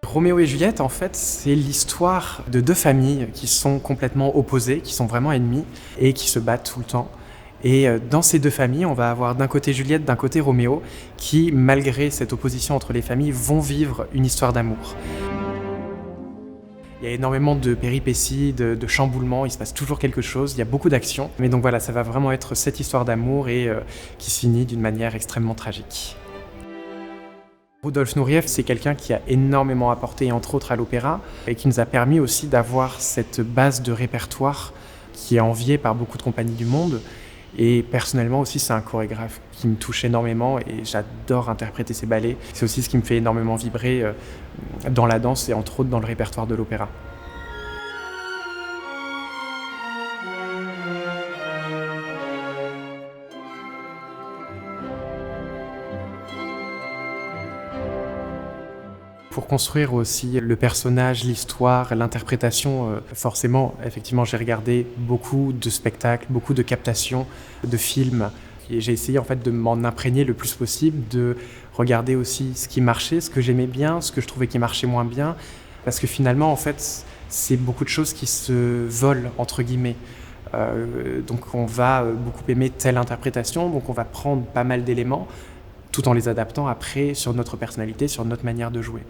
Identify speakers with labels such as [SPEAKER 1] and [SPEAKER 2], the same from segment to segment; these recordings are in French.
[SPEAKER 1] Roméo et Juliette, en fait, c'est l'histoire de deux familles qui sont complètement opposées, qui sont vraiment ennemies et qui se battent tout le temps. Et dans ces deux familles, on va avoir d'un côté Juliette, d'un côté Roméo, qui, malgré cette opposition entre les familles, vont vivre une histoire d'amour. Il y a énormément de péripéties, de chamboulements, il se passe toujours quelque chose, il y a beaucoup d'action. Mais donc voilà, ça va vraiment être cette histoire d'amour et qui se finit d'une manière extrêmement tragique. Rudolf Nureyev, c'est quelqu'un qui a énormément apporté, entre autres à l'opéra, et qui nous a permis aussi d'avoir cette base de répertoire qui est enviée par beaucoup de compagnies du monde. Et personnellement aussi, c'est un chorégraphe qui me touche énormément et j'adore interpréter ses ballets. C'est aussi ce qui me fait énormément vibrer dans la danse et entre autres dans le répertoire de l'opéra. Pour construire aussi le personnage, l'histoire, l'interprétation, forcément, effectivement, j'ai regardé beaucoup de spectacles, beaucoup de captations, de films. Et j'ai essayé en fait de m'en imprégner le plus possible, de regarder aussi ce qui marchait, ce que j'aimais bien, ce que je trouvais qui marchait moins bien. Parce que finalement, en fait, c'est beaucoup de choses qui se volent, entre guillemets. Donc on va beaucoup aimer telle interprétation, donc on va prendre pas mal d'éléments, tout en les adaptant après sur notre personnalité, sur notre manière de jouer.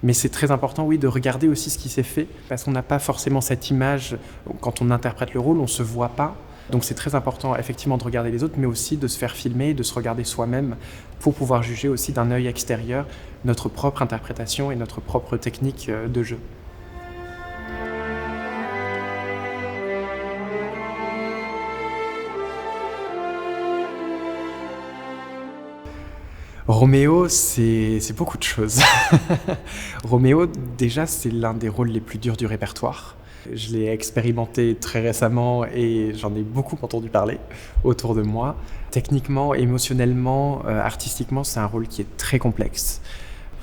[SPEAKER 1] Mais c'est très important, oui, de regarder aussi ce qui s'est fait, parce qu'on n'a pas forcément cette image, quand on interprète le rôle, on ne se voit pas. Donc c'est très important, effectivement, de regarder les autres, mais aussi de se faire filmer, de se regarder soi-même, pour pouvoir juger aussi d'un œil extérieur notre propre interprétation et notre propre technique de jeu. Roméo, c'est beaucoup de choses. Roméo, déjà, c'est l'un des rôles les plus durs du répertoire. Je l'ai expérimenté très récemment et j'en ai beaucoup entendu parler autour de moi. Techniquement, émotionnellement, artistiquement, c'est un rôle qui est très complexe,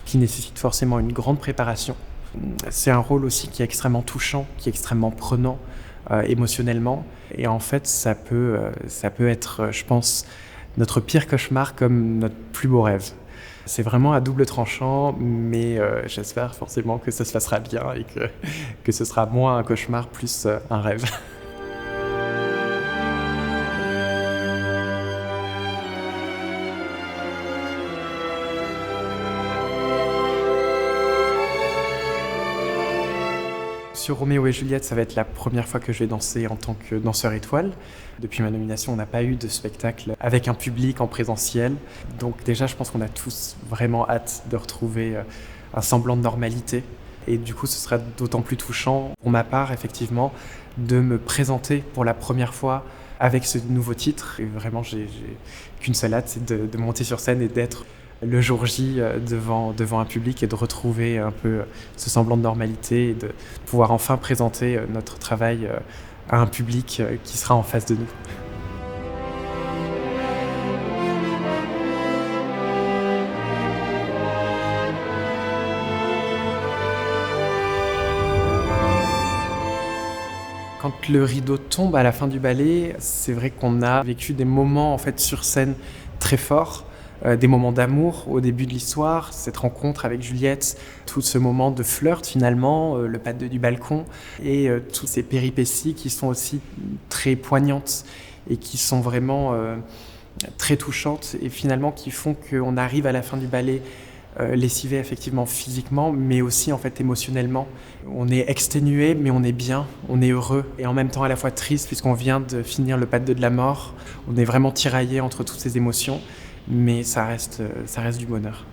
[SPEAKER 1] qui nécessite forcément une grande préparation. C'est un rôle aussi qui est extrêmement touchant, qui est extrêmement prenant émotionnellement. Et en fait, ça peut être, je pense, notre pire cauchemar comme notre plus beau rêve. C'est vraiment à double tranchant, mais j'espère forcément que ça se passera bien et que ce sera moins un cauchemar, plus un rêve. Sur Roméo et Juliette, ça va être la première fois que je vais danser en tant que danseur étoile. Depuis ma nomination, on n'a pas eu de spectacle avec un public en présentiel. Donc déjà, je pense qu'on a tous vraiment hâte de retrouver un semblant de normalité. Et du coup, ce sera d'autant plus touchant, pour ma part, effectivement, de me présenter pour la première fois avec ce nouveau titre. Et vraiment, j'ai qu'une seule hâte, c'est de monter sur scène et d'être le jour J devant un public et de retrouver un peu ce semblant de normalité et de pouvoir enfin présenter notre travail à un public qui sera en face de nous. Quand le rideau tombe à la fin du ballet, c'est vrai qu'on a vécu des moments en fait sur scène très forts. Des moments d'amour au début de l'histoire, cette rencontre avec Juliette, tout ce moment de flirt finalement, le pas du balcon et toutes ces péripéties qui sont aussi très poignantes et qui sont vraiment très touchantes et finalement qui font qu'on arrive à la fin du ballet lessivé effectivement physiquement mais aussi en fait émotionnellement. On est exténué mais on est bien, on est heureux et en même temps à la fois triste puisqu'on vient de finir le pas de la mort. On est vraiment tiraillé entre toutes ces émotions. Mais ça reste du bonheur.